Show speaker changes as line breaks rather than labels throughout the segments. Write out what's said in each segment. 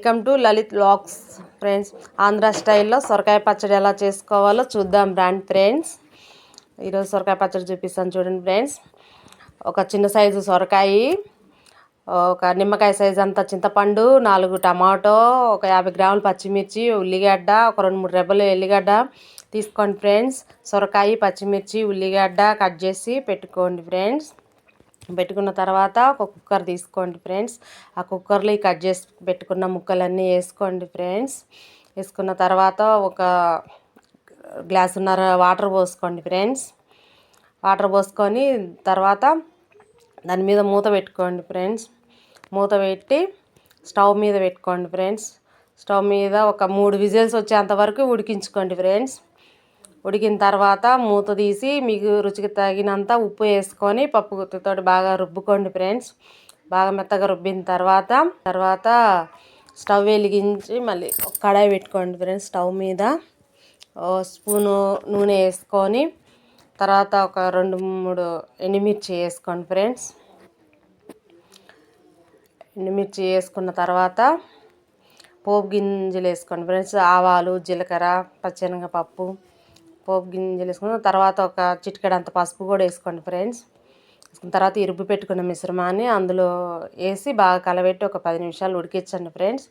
Welcome to Lalit vlogs friends. Andhra స్టైల్లో సొరకాయ పచ్చడి ఎలా చేసుకోవాలో చూద్దాం రండి ఫ్రెండ్స్. ఈరోజు సొరకాయ పచ్చడి చూపిస్తాను చూడండి ఫ్రెండ్స్. ఒక చిన్న సైజు సొరకాయ, ఒక నిమ్మకాయ సైజు అంత చింతపండు, 4 టమాటో, ఒక 50 గ్రాములు పచ్చిమిర్చి, ఉల్లిగడ్డ, ఒక 2-3 రెబ్బలు ఎల్లిగడ్డ తీసుకోండి ఫ్రెండ్స్. సొరకాయ, పచ్చిమిర్చి, ఉల్లిగడ్డ కట్ చేసి పెట్టుకోండి ఫ్రెండ్స్. పెట్టుకున్న తర్వాత ఒక కుక్కర్ తీసుకోండి ఫ్రెండ్స్. ఆ కుక్కర్లో ఈ కట్ చేసి పెట్టుకున్న ముక్కలన్నీ వేసుకోండి ఫ్రెండ్స్. వేసుకున్న తర్వాత ఒక గ్లాసున్నర వాటర్ పోసుకోండి ఫ్రెండ్స్. వాటర్ పోసుకొని తర్వాత దాని మీద మూత పెట్టుకోండి ఫ్రెండ్స్. మూత పెట్టి స్టవ్ మీద పెట్టుకోండి ఫ్రెండ్స్. స్టవ్ మీద ఒక 3 విజిల్స్ వచ్చేంత వరకు ఉడికించుకోండి ఫ్రెండ్స్. ఉడికిన తర్వాత మూత తీసి మీకు రుచికి తగినంత ఉప్పు వేసుకొని పప్పు గుత్తితో బాగా రుబ్బుకోండి ఫ్రెండ్స్. బాగా మెత్తగా రుబ్బిన తర్వాత స్టవ్ వెలిగించి మళ్ళీ ఒక కడాయి పెట్టుకోండి ఫ్రెండ్స్. స్టవ్ మీద స్పూను నూనె వేసుకొని తర్వాత ఒక 2-3 ఎండుమిర్చి వేసుకోండి ఫ్రెండ్స్. ఎండుమిర్చి వేసుకున్న తర్వాత పోపు గింజలు వేసుకోండి ఫ్రెండ్స్. ఆవాలు, జీలకర్ర, పచ్చెనగపప్పు, పోపు గింజలు వేసుకున్న తర్వాత ఒక చిటికెడంత పసుపు కూడా వేసుకోండి ఫ్రెండ్స్. వేసుకున్న తర్వాత ఇరుబ్బు పెట్టుకున్న మిశ్రమాన్ని అందులో వేసి బాగా కలబెట్టి ఒక 10 నిమిషాలు ఉడికించండి ఫ్రెండ్స్.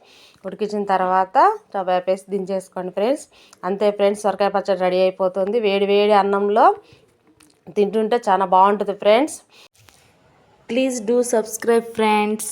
ఉడికించిన తర్వాత స్టవ్ ఆపేసి దించేసుకోండి ఫ్రెండ్స్. అంతే ఫ్రెండ్స్, సొరకాయ పచ్చడి రెడీ అయిపోతుంది. వేడి వేడి అన్నంలో తింటుంటే చాలా బాగుంటుంది friends.
Please do subscribe friends.